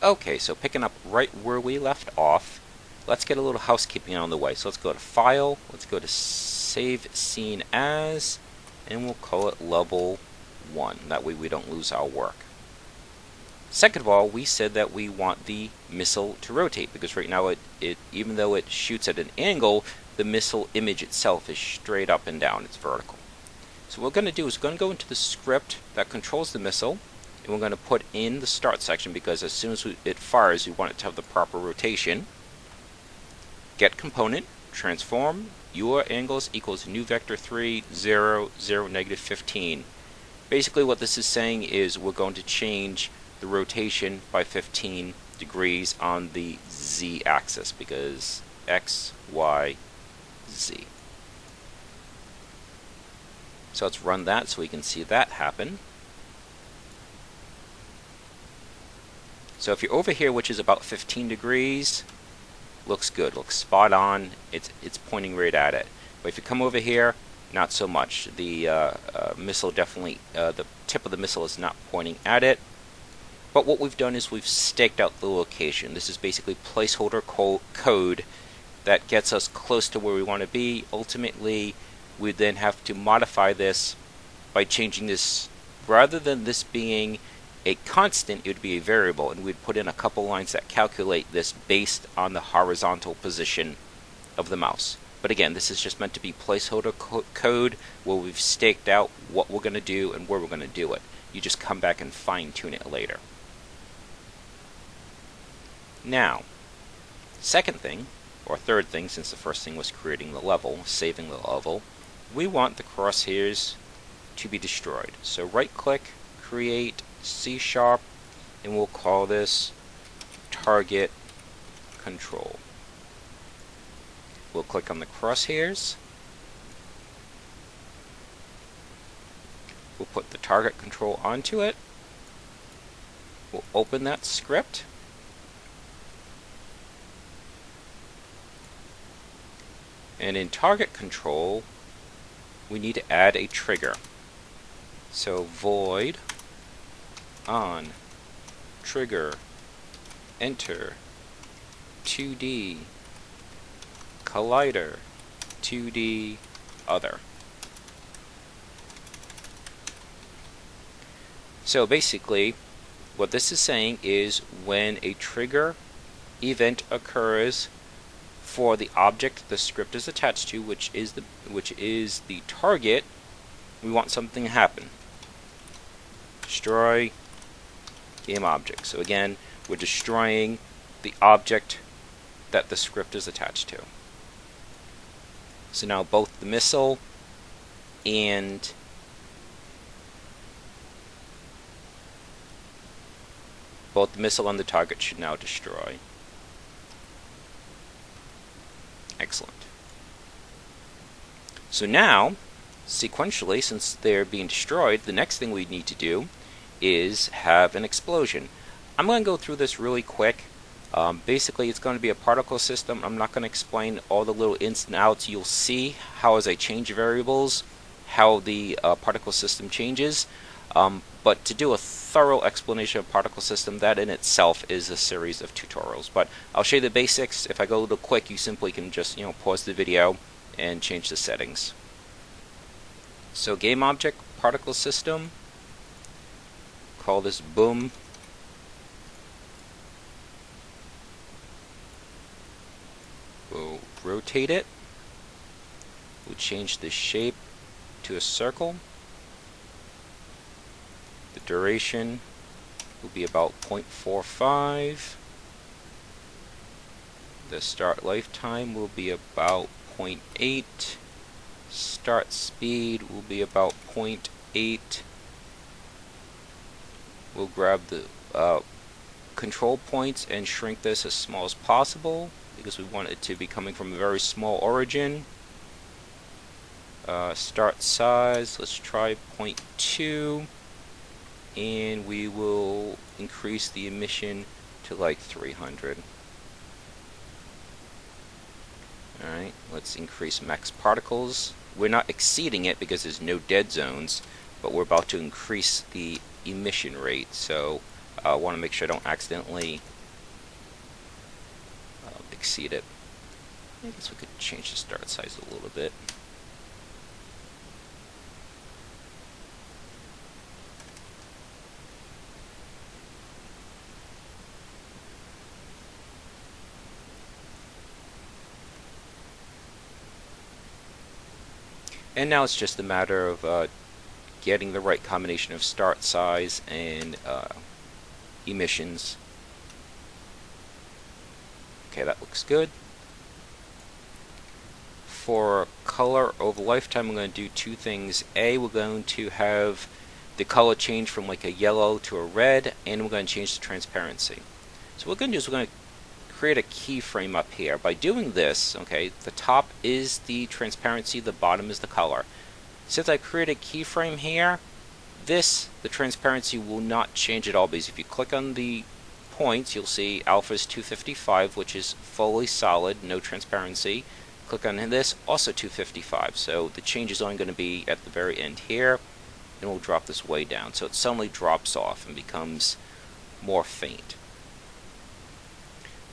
Okay, so picking up right where we left off, let's get a little housekeeping on the way. So let's go to File, let's go to Save Scene As, and we'll call it Level 1. That way we don't lose our work. Second of all, we said that we want the missile to rotate, because right now it even though it shoots at an angle, the missile image itself is straight up and down, it's vertical. So what we're going to do is we're going to go into the script that controls the missile, and we're going to put in the start section, because as soon as it fires, we want it to have the proper rotation. Get component, transform, UR angles equals new vector 3, 0, 0, negative 15. Basically what this is saying is we're going to change the rotation by 15 degrees on the Z axis, because X, Y, Z. So let's run that so we can see that happen. So if you're over here, which is about 15 degrees, looks good, looks spot on, it's pointing right at it. But if you come over here, not so much. The missile definitely, the tip of the missile is not pointing at it. But what we've done is we've staked out the location. This is basically placeholder code that gets us close to where we want to be. Ultimately, we then have to modify this by changing this. Rather than this being a constant, it would be a variable, and we'd put in a couple lines that calculate this based on the horizontal position of the mouse. But again, this is just meant to be placeholder code where we've staked out what we're going to do and where we're going to do it. You just come back and fine-tune it later. Now, second thing, or third thing, since the first thing was creating the level, saving the level, we want the crosshairs to be destroyed. So right-click, create C#, and we'll call this target control. We'll click on the crosshairs. We'll put the target control onto it. We'll open that script. And in target control, we need to add a trigger. So void on trigger enter 2D collider 2D other. So basically what this is saying is when a trigger event occurs for the object the script is attached to, which is the target, we want something to happen. Destroy game object. So again, we're destroying the object that the script is attached to. So now both the missile and the target should now destroy. Excellent. So now, sequentially, since they're being destroyed, the next thing we need to do is have an explosion. I'm going to go through this really quick. Basically, it's going to be a particle system. I'm not going to explain all the little ins and outs. You'll see how as I change variables, how the particle system changes. But to do a thorough explanation of particle system, that in itself is a series of tutorials. But I'll show you the basics. If I go a little quick, you simply can just pause the video and change the settings. So game object particle system, call this boom. We'll rotate it. We'll change the shape to a circle. The duration will be about 0.45. The start lifetime will be about 0.8. Start speed will be about 0.8. We'll grab the control points and shrink this as small as possible, because we want it to be coming from a very small origin. Start size, let's try 0.2. And we will increase the emission to like 300. Alright, let's increase max particles. We're not exceeding it because there's no dead zones, but we're about to increase the emission rate, so I want to make sure I don't accidentally exceed it. I guess we could change the start size a little bit. And now it's just a matter of getting the right combination of start size and emissions. Okay, that looks good. For color over lifetime, I'm going to do two things. A, we're going to have the color change from like a yellow to a red, and we're going to change the transparency. So what we're going to do is we're going to create a keyframe up here. By doing this, okay, the top is the transparency, the bottom is the color. Since I create a keyframe here, the transparency will not change at all, because if you click on the points, you'll see alpha is 255, which is fully solid, no transparency. Click on this, also 255. So the change is only going to be at the very end here, and we'll drop this way down. So it suddenly drops off and becomes more faint.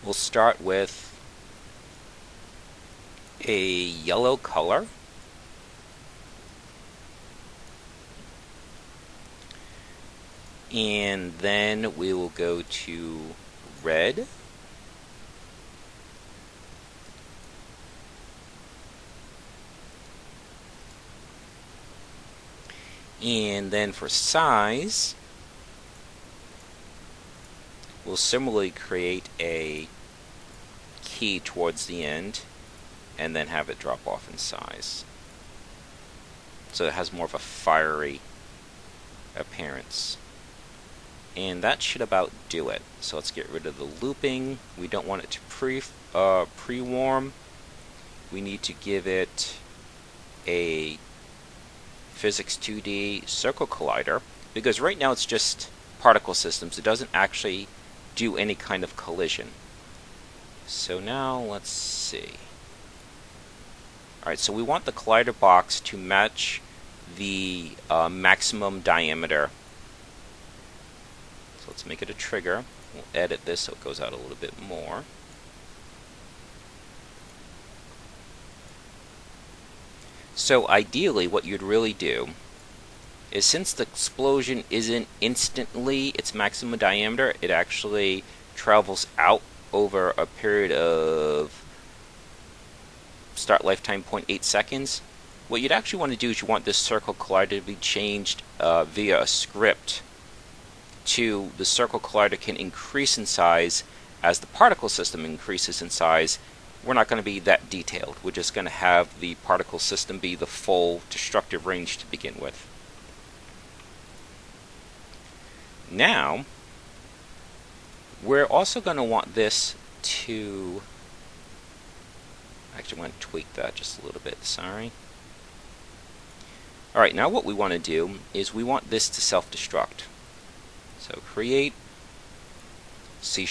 We'll start with a yellow color. And then we will go to red. And then for size, we'll similarly create a key towards the end and then have it drop off in size. So it has more of a fiery appearance. And that should about do it. So let's get rid of the looping. We don't want it to pre-warm. We need to give it a physics 2D circle collider, because right now it's just particle systems. It doesn't actually do any kind of collision. So now let's see. Alright, so we want the collider box to match the maximum diameter. So let's make it a trigger. We'll edit this so it goes out a little bit more. So ideally what you'd really do is, since the explosion isn't instantly its maximum diameter, it actually travels out over a period of start lifetime 0.8 seconds. What you'd actually want to do is you want this circle collider to be changed via a script to the circle collider can increase in size as the particle system increases in size. We're not going to be that detailed. We're just going to have the particle system be the full destructive range to begin with. Now, we're also going to want this to... Actually, I want to tweak that just a little bit, sorry. Alright, now what we want to do is we want this to self-destruct. So create C#,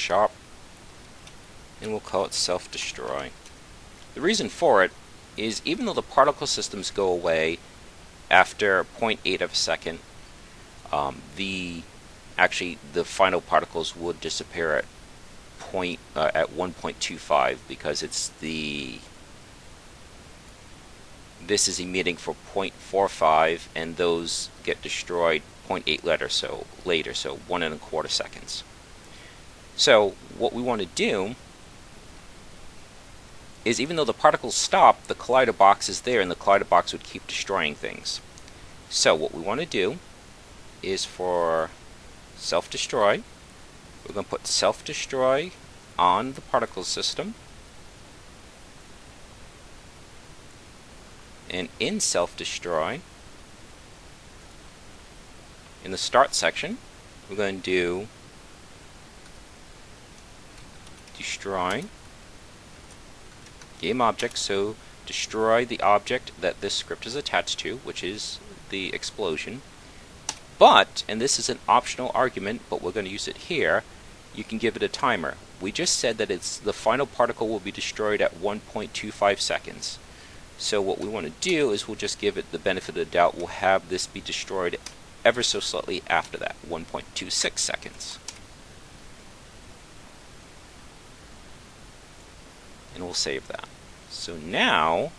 and we'll call it self-destroy. The reason for it is, even though the particle systems go away after 0.8 of a second, the final particles would disappear at 1.25, because it's this is emitting for 0.45, and those get destroyed 0.8 later, so 1.25 seconds. So what we want to do is, even though the particles stop, the collider box is there, and the collider box would keep destroying things. So what we want to do is, for self-destroy, we're going to put self-destroy on the particle system, and in self-destroy, in the start section, we're going to do destroy game object, so destroy the object that this script is attached to, which is the explosion. But, and this is an optional argument, but we're going to use it here, you can give it a timer. We just said that the final particle will be destroyed at 1.25 seconds. So what we want to do is we'll just give it the benefit of the doubt. We'll have this be destroyed ever so slightly after that, 1.26 seconds. we'll save that. So now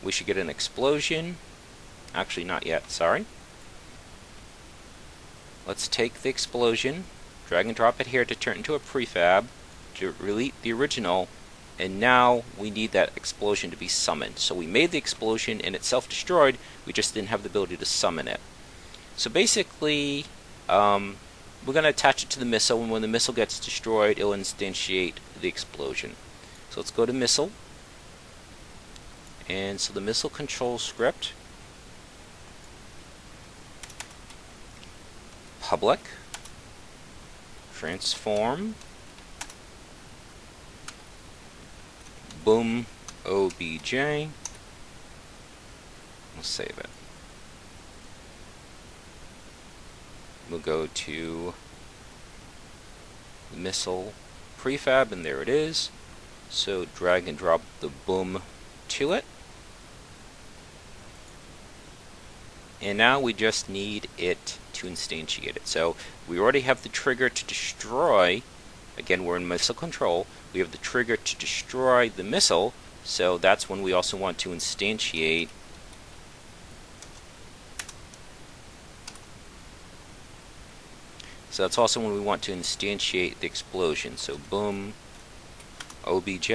we should get an explosion. Actually, not yet, sorry. Let's take the explosion, drag and drop it here to turn into a prefab, to delete the original, and now we need that explosion to be summoned. So we made the explosion and it self-destroyed, we just didn't have the ability to summon it. So basically, we're going to attach it to the missile, and when the missile gets destroyed, it'll instantiate the explosion. So let's go to missile. And so the missile control script, public, transform, boom, obj, we'll save it. We'll go to the missile prefab, and there it is. So drag and drop the boom to it. And now we just need it to instantiate it. So we already have the trigger to destroy. Again, we're in missile control. We have the trigger to destroy the missile. So that's when we also want to instantiate So that's also when we want to instantiate the explosion. So boom, obj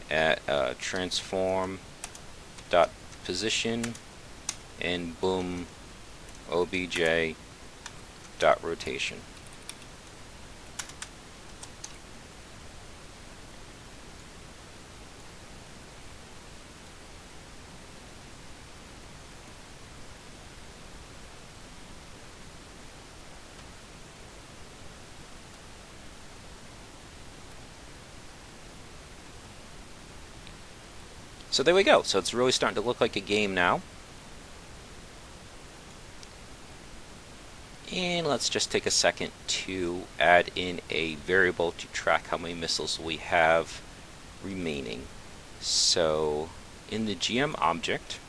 at transform dot position, and boom, obj dot rotation. So there we go. So it's really starting to look like a game now. And let's just take a second to add in a variable to track how many missiles we have remaining. So in the GM object,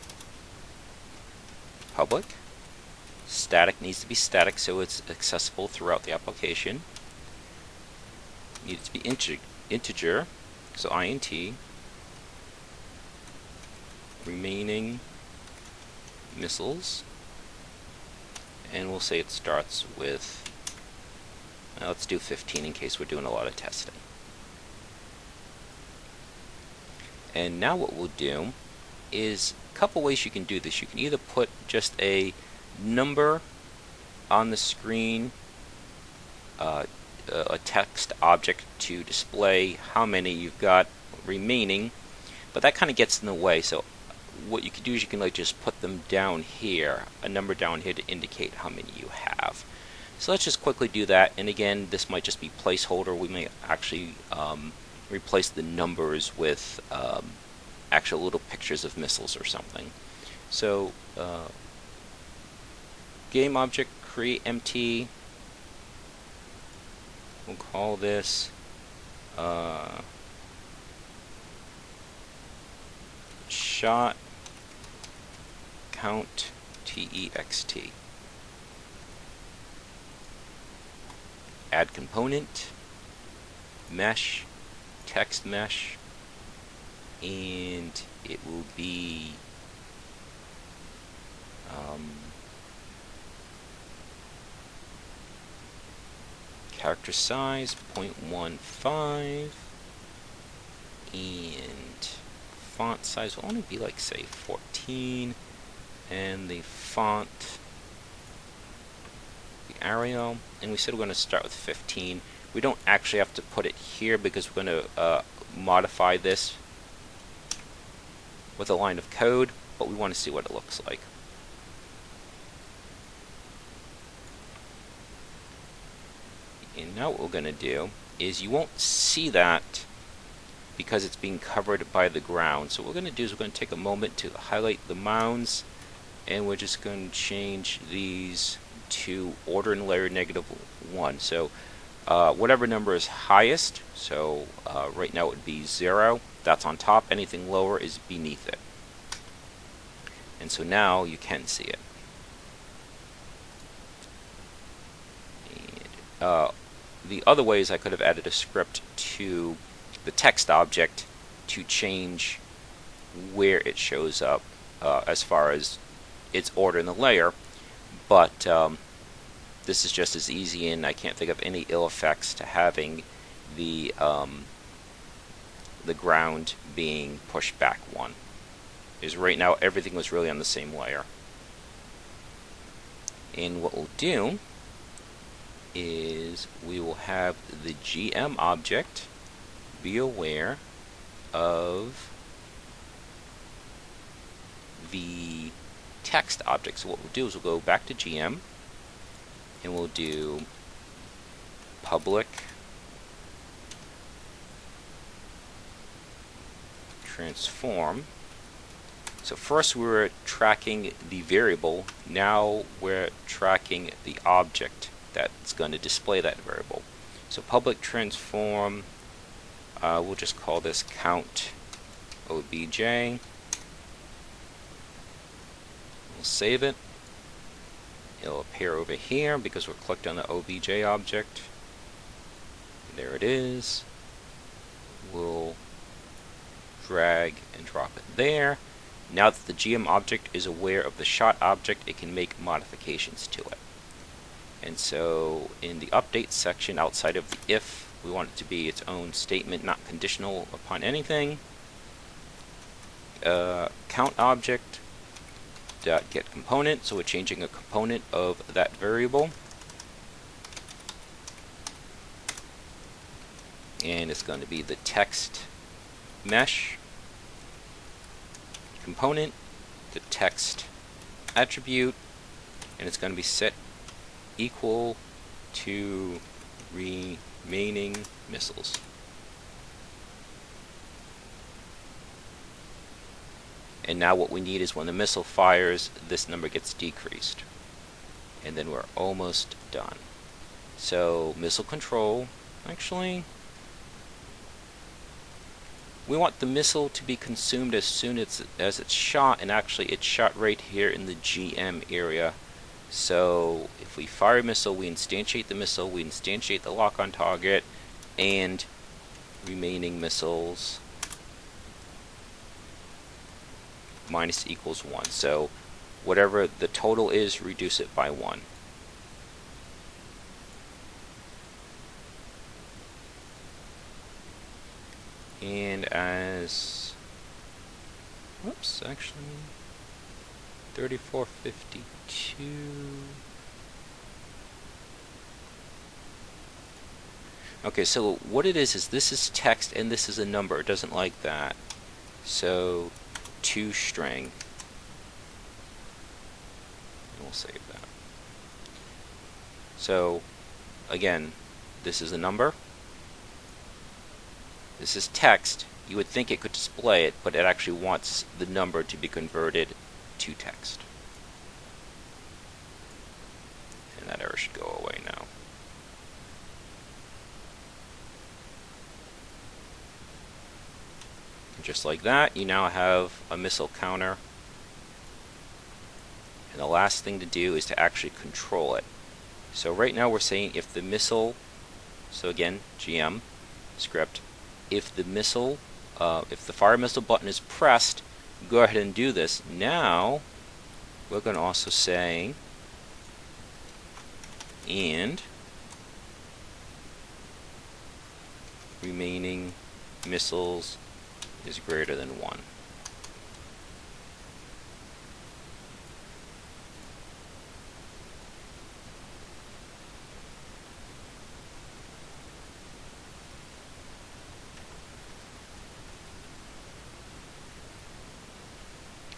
public, static needs to be static so it's accessible throughout the application. Needs to be integer, so int, remaining missiles, and we'll say it starts with, let's do 15 in case we're doing a lot of testing. And now what we'll do is a couple ways you can do this. You can either put just a number on the screen, a text object to display how many you've got remaining, but that kind of gets in the way. So what you can do is you can like just put them down here, a number down here to indicate how many you have. So let's just quickly do that. And again, this might just be placeholder. We may actually replace the numbers with actual little pictures of missiles or something. So game object create empty. We'll call this shot count text. Add component, mesh, text mesh, and it will be character size 0.15, and font size will only be like, say, 14, and the font, the Arial, and we said we're going to start with 15. We don't actually have to put it here because we're going to modify this with a line of code, but we want to see what it looks like. And now what we're going to do is you won't see that because it's being covered by the ground. So what we're going to do is we're going to take a moment to highlight the mounds, and we're just going to change these to order in layer -1. So whatever number is highest, so right now it would be 0, that's on top. Anything lower is beneath it. And so now you can see it. And, the other way is I could have added a script to the text object to change where it shows up as far as its order in the layer, but this is just as easy, and I can't think of any ill effects to having the ground being pushed back one. Is right now everything was really on the same layer. And what we'll do is we will have the GM object be aware of the text object. So what we'll do is we'll go back to GM and we'll do public transform. So first we were tracking the variable, now we're tracking the object that's going to display that variable. So public transform, we'll just call this count obj. We'll save it. It'll appear over here because we're clicked on the obj object. There it is. We'll drag and drop it there. Now that the GM object is aware of the shot object, it can make modifications to it. And so in the update section outside of the if, we want it to be its own statement, not conditional upon anything. Count object dot get component, so we're changing a component of that variable. And it's going to be the text mesh component, the text attribute, and it's going to be set equal to remaining missiles. And now what we need is when the missile fires, this number gets decreased. And then we're almost done. So missile control, actually, we want the missile to be consumed as soon as it's shot, and actually it's shot right here in the GM area. So if we fire a missile, we instantiate the missile, we instantiate the lock on target, and remaining missiles minus equals 1. So whatever the total is, reduce it by 1. And as, whoops, actually, 3452. Okay, so what it is this is text and this is a number. It doesn't like that. So to string. And we'll save that. So again, this is a number. This is text. You would think it could display it, but it actually wants the number to be converted to text. And that error should go away now. And just like that, you now have a missile counter. And the last thing to do is to actually control it. So right now we're saying if the missile, so again, GM script, if the missile, if the fire missile button is pressed, go ahead and do this. Now, we're going to also say, and remaining missiles is greater than 1.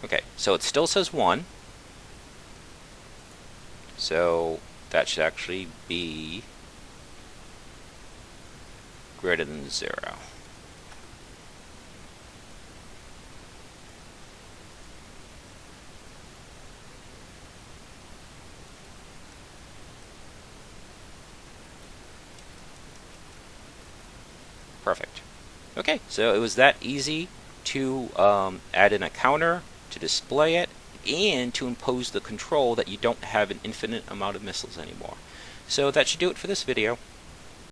Okay, so it still says 1. So that should actually be greater than 0. Perfect. Okay, so it was that easy to add in a counter, to display it, and to impose the control that you don't have an infinite amount of missiles anymore. So that should do it for this video.